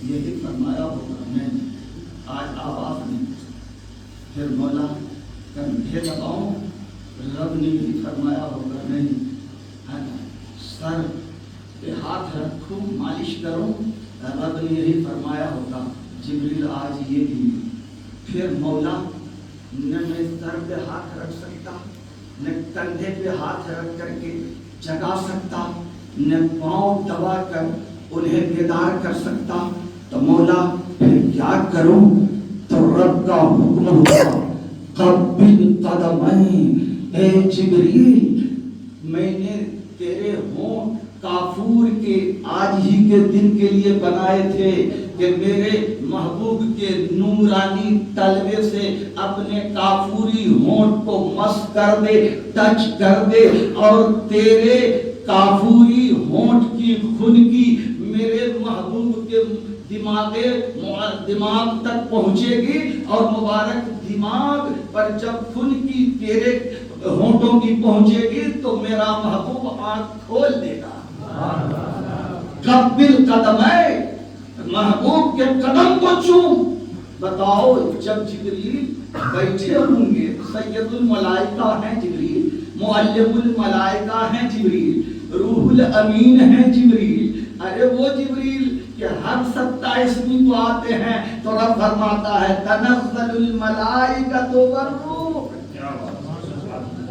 یہی فرمایا ہوگا میں آج آواز نہیں پھر مولا کندھے لگاؤں رب نے بھی فرمایا ہوگا نہیں ہے نا سر پہ ہاتھ رکھوں مالش کروں رب نے یہی فرمایا ہوگا جبریل آج یہ بھی پھر مولا نہ میں سر پہ ہاتھ رکھ سکتا نہ کندھے پہ ہاتھ رکھ کر کے جگا سکتا نہ پاؤں دبا کر انہیں بیدار کر سکتا تو مولا پھر کیا کروں تو رب کا حکم ہوا قبل قدمین اے جبریل میں نے تیرے ہونٹ کافور کے آج ہی کے دن کے لیے بنائے تھے کہ میرے محبوب کے نورانی تلوے سے اپنے کافوری ہونٹ کو مس کر دے ٹچ کر دے اور تیرے کافوری ہونٹ کی خنکی میرے محبوب کے دماغ تک پہنچے گی اور مبارک دماغ پر جب خنکی تیرے ہونٹوں کی پہنچے گی تو میرا محبوب آنکھ کھول دے گا قبل قدمے محبوب کے قدم کو چوم بتاؤ جب جبریل بیٹھے ہوں گے سید الملائکہ ہیں جبریل معلم الملائکہ ہیں جبریل روح الامین ہیں جبریل ارے وہ جبریل کہ ہر 27ویں کو آتے ہیں تو رب فرماتا ہے تنزل الملائکۃ والروح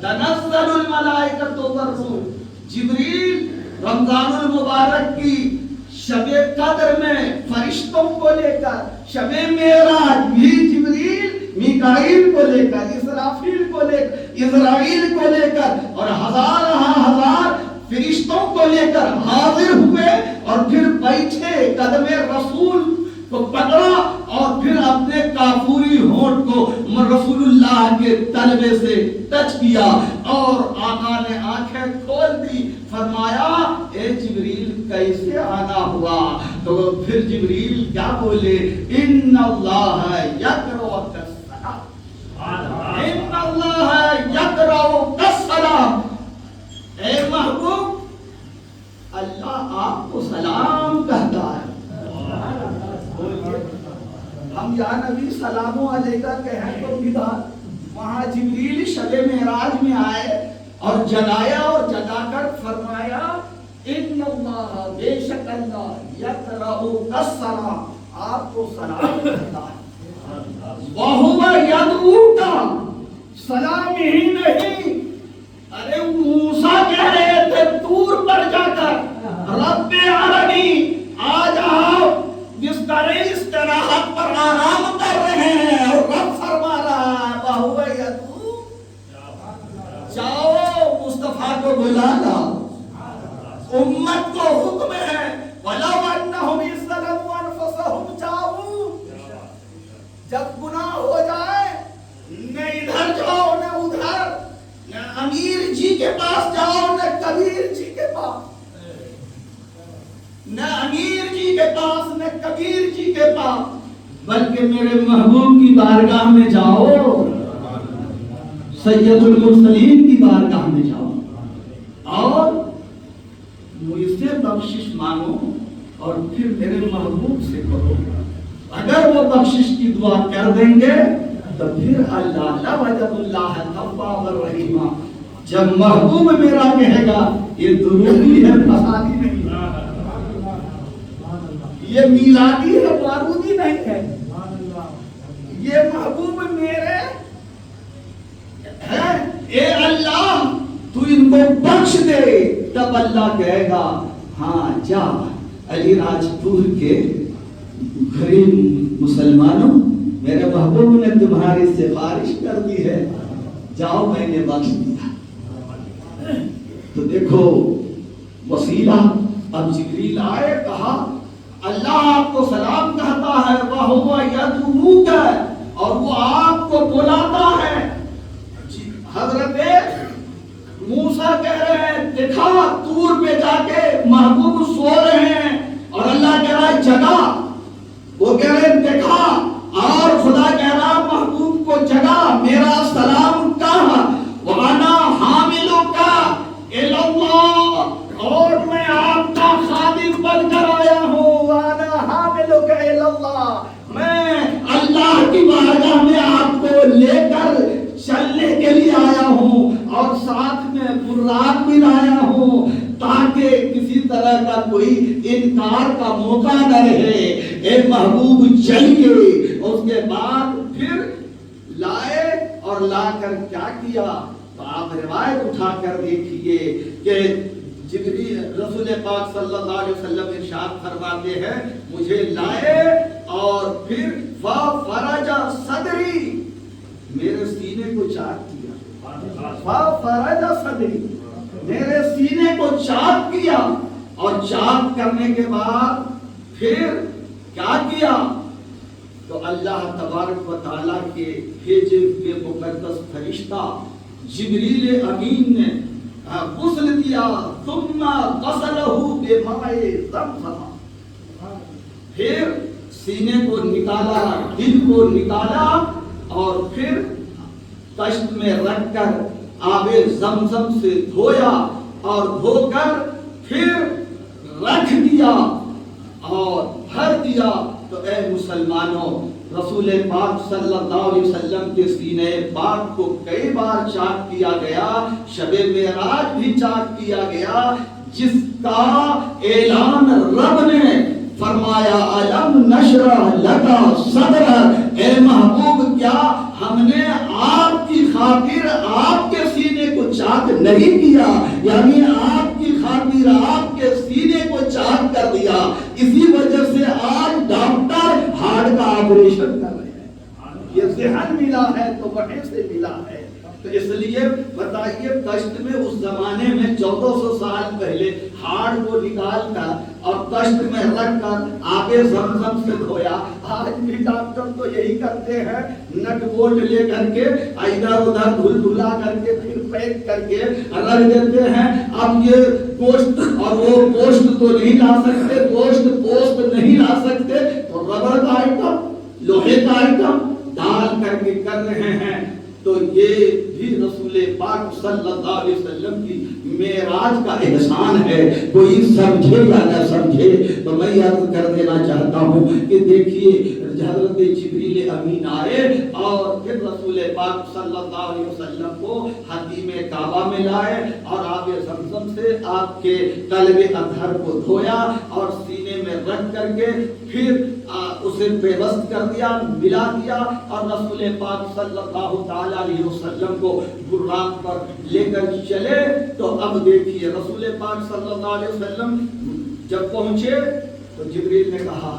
تنزل الملائکۃ والروح جبریل رمضان المبارک کی شب قدر میں فرشتوں کو لے کر شب معراج بھی جبریل میکائیل کو لے کر اسرافیل کو لے کر اسرائیل کو لے کر اور ہزار فرشتوں کو لے کر حاضر ہوئے اور پھر بیٹھے قدم رسول کو پکڑا اور پھر اپنے کافوری ہونٹ کو رسول اللہ کے تلوے سے ٹچ کیا اور آقا نے آنکھیں کھول دی فرمایا اے جبریل کیسے آنا ہوا تو پھر جبریل کیا بولے ان اللہ یقرأ السلام ان اللہ یقرأ السلام اے محبوب اللہ آپ کو سلام کہتا ہے ہم یا نبی سلام علیکہ کہیں تو بدعت وہاں جبریل شب معراج میں آئے اور جگایا اور جگا کر فرمایا ان اللہ بے شک اللہ یقرأ السلام آپ کو سلام کہتا ہے وَهُوَ يَدْعُوكَ سلام ہی نہیں ارے موسیٰ کہہ رہے تھے طور پر جا کر رب ارنی آج آپ بستر استراحت پر آرام کر رہے ہیں اور رب فرما رہا ہے وَهُوَ يَدْعُو جاؤ مصطفیٰ کو بلا لاؤ امت کو حکم ہے وَلَوْ أَنَّهُمْ إِذْ ظَلَمُوا أَنفُسَهُمْ جاؤ جب گناہ ہو جائے نہ ادھر جاؤ نہ ادھر نہ امیر جی کے پاس جاؤ نہ کبیر جی کے پاس نہ امیر جی کے پاس نہ کبیر جی کے پاس بلکہ میرے محبوب کی بارگاہ میں جاؤ سید المرسلین کی بارگاہ میں جاؤ اور مجھ سے بخشش مانگو اور پھر میرے محبوب سے کرو اگر وہ بخشش کی دعا کر دیں گے تو پھر اللہ لوجد اللہ تواب الرحیم جب محبوب میرا کہے گا یہ درودی ہے فسادی نہیں یہ میلادی ہے بارودی نہیں ہے یہ محبوب میرے ہے اے اللہ تو ان کو بخش دے تب اللہ کہے گا ہاں جا علی راجپور کے غریب مسلمانوں میرے محبوب نے تمہاری سفارش کر دی ہے جاؤ میں نے بخش دیا تو دیکھو وسیلہ اب جبریل آئے کہا اللہ آپ کو سلام کہتا ہے وَهُوَ يَدْعُوكَ اور وہ آپ کو بلاتا ہے حضرت موسیٰ کہہ رہے ہیں دیکھا طور پہ جا کے محبوب سو رہے ہیں اور اللہ کہہ رہا ہے جگا وہ کہہ رہے ہیں دیکھا اور خدا کہہ رہا محبوب کو جگا میرا سلام کہا وَأَنَا حَامِلُكَ إِلَى اللَّهِ اور میں آپ کا خادم بن کر آیا ہوں وَأَنَا حَامِلُكَ کا کوئی انکار کا موقع نہ رہے، اے محبوب چلیے۔ اس کے بعد پھر لائے اور لا کر کیا کیا؟ تو آپ روایت اٹھا کر دیکھیے کہ جبریل رسول پاک صلی اللہ علیہ وسلم ارشاد فرماتے ہیں مجھے لائے اور پھر فَفَرَجَ صدری، میرے سینے کو چاک کیا، فَفَرَجَ صدری، میرے سینے کو چاک کیا، اور چاک کرنے کے بعد پھر کیا کیا؟ تو اللہ تبارک و تعالیٰ کے بھیجے ہوئے مقدس فرشتہ جبریل امین نے غسل دیا، ثم غسلہ بماء زمزم، پھر سینے کو نکالا، دل کو نکالا، اور پھر تشت میں رکھ کر آب زمزم سے دھویا، اور دھو کر پھر رکھ دیا اور بھر دیا۔ تو اے مسلمانوں، رسول پاک صلی اللہ علیہ وسلم کے سینے پاک کو کئی بار چاک کیا گیا، شب معراج بھی چاک کیا گیا، جس کا اعلان رب نے فرمایا الم نشرح لک صدرک، اے محبوب کیا ہم نے آپ کی خاطر آپ کے سینے کو چاک نہیں کیا؟ یعنی آپ کی خاطر آپ کے سینے کو چاک کر دیا۔ اسی وجہ سے آج ڈاکٹر ہارٹ کا آپریشن کر رہے ہیں، یہ ذہن ملا ہے تو وہیں سے ملا ہے۔ تو اس لیے بتائیے تشت میں اس زمانے میں 1400 سال پہلے ہارٹ کو نکال کر اور تشت میں رکھ کر آب زمزم سے دھویا۔ آج بھی ڈاکٹر تو یہی کرتے ہیں، نٹ بولٹ لے کر کے ادھر ادھر دھل دھلا کر کے پھر پیک کر کے رکھ دیتے ہیں۔ اب یہ گوشت اور وہ گوشت تو نہیں لا سکتے، گوشت پوست نہیں لا سکتے، تو ربڑ کا آئٹم، لوہے کا آئٹم ڈال کر کے کر رہے ہیں۔ تو یہ بھی رسول پاک صلی اللہ علیہ وسلم کی معراج کا احسان ہے، کوئی سمجھے یا نہ سمجھے۔ تو میں عرض کر دینا چاہتا ہوں کہ دیکھیے حضرت جبریل امین آئے اور پھر رسول پاک صلی اللہ علیہ وسلم کو حتیم کعبہ میں لائے اور آب زمزم سے آپ کے قلب اطہر کو دھویا اور سینے میں رکھ کر کے پھر اسے پیوست کر دیا، ملا دیا، اور رسول پاک صلی اللہ تعالی علیہ وسلم کو براق پر لے کر چلے۔ تو اب دیکھیے رسول پاک صلی اللہ علیہ وسلم جب پہنچے تو جبریل نے کہا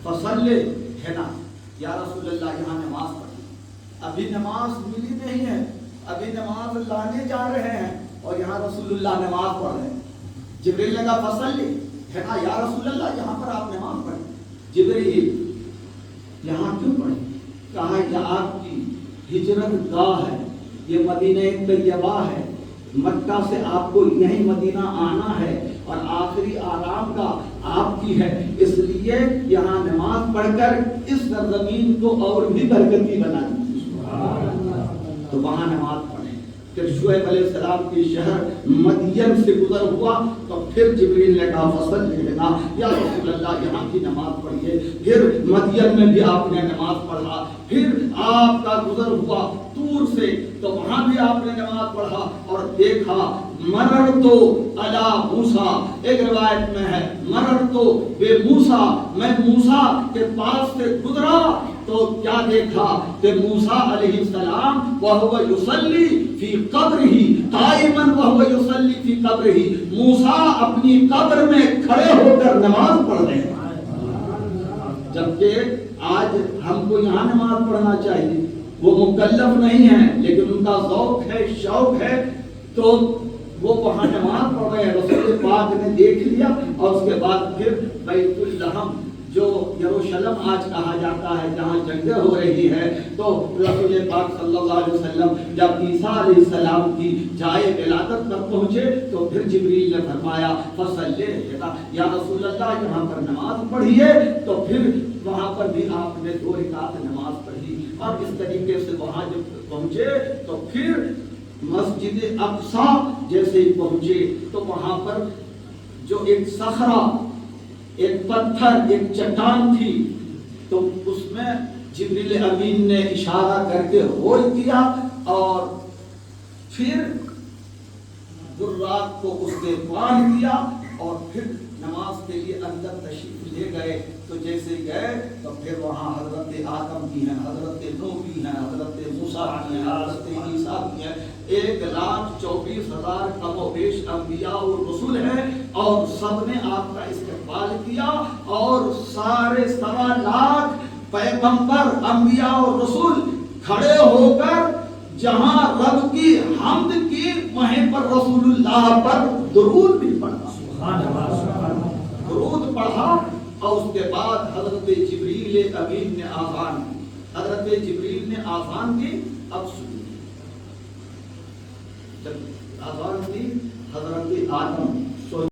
فصلی، ہے نا یا رسول اللہ یہاں نماز پڑھی، ابھی نماز ملی نہیں ہے، ابھی نماز لانے جا رہے ہیں اور یہاں رسول اللہ نماز پڑھ رہے ہیں۔ جبریل نے کہا فصلی، ہے نا یا رسول اللہ یہاں پر آپ نماز پڑھیں۔ جبریل یہاں کیوں پڑھیں؟ کہا یہ آپ کی ہجرت گاہ ہے، یہ مدینہ طیبہ ہے، مکہ سے آپ کو یہیں مدینہ آنا ہے اور آخری آرام گاہ آپ کی ہے، اس لیے یہاں نماز پڑھ کر اس سرزمین کو اور بھی برکتی بنا دیجیے۔ تو وہاں نماز پڑھیں۔ پھر شعیب علیہ السلام کی شہر مدین سے گزر ہوا تو پھر جبریل نے کہا فصلی لینا یا رسول اللہ یہاں کی نماز پڑھیے۔ پھر مدین میں بھی آپ نے نماز پڑھا، پھر آپ کا گزر ہوا طور سے تو وہاں بھی آپ نے نماز پڑھا اور دیکھا مررتو علی موسیٰ، ایک روایت میں ہے مررتو بے موسیٰ، میں موسیٰ کے پاس سے گزرا تو کیا دیکھا کہ موسیٰ علیہ السلام وہو یصلی فی قبرہ قائما وہو یصلی فی قبرہ، موسیٰ اپنی قبر میں کھڑے ہو کر نماز پڑھ رہے ہیں، جبکہ آج ہم کو یہاں نماز پڑھنا چاہیے۔ وہ مکلف نہیں ہیں لیکن ان کا ذوق ہے، شوق ہے، تو وہ وہاں نماز پڑھ رہے ہیں۔ رسول پاک نے دیکھ لیا اور اس کے بعد پھر بیت اللحم جو یروشلم آج کہا جاتا ہے جہاں جنگیں ہو رہی ہے، تو رسول پاک صلی اللہ علیہ وسلم جب عیسیٰ علیہ السلام کی جائے ولادت پر پہنچے تو پھر جبریل نے فرمایا فصلی یا رسول اللہ یہاں پر نماز پڑھیے، تو پھر وہاں پر بھی آپ نے 2 رکعت نماز پڑھی اور اس طریقے سے وہاں جب پہنچے تو پھر مسجد اقصیٰ جیسے ہی پہنچے تو وہاں پر جو ایک صخرہ، ایک پتھر، ایک چٹان تھی، تو اس میں جبریل امین نے اشارہ کر کے ہول کیا اور پھر براق کو اس نے باندھ دیا اور پھر نماز کے لیے اندر تشریف لے گئے تو جیسے گئے تو پھر وہاں حضرت آدم بھی ہیں، حضرت نوح بھی ہیں، حضرت موسیٰ بھی ہیں، حضرت عیسیٰ بھی ہیں، 1,24,000 کم و بیش انبیاء اور رسول ہیں، اور سب نے آپ کا استقبال کیا، اور سارے 1.25 لاکھ پیغمبر انبیاء اور رسول کھڑے ہو کر جہاں رب کی حمد کی وہیں پر رسول اللہ پر درود بھی پڑھا، درود پڑھا، اور اس کے بعد حضرت جبریل امین نے آذان کی، حضرت جبریل نے آذان کی۔ اب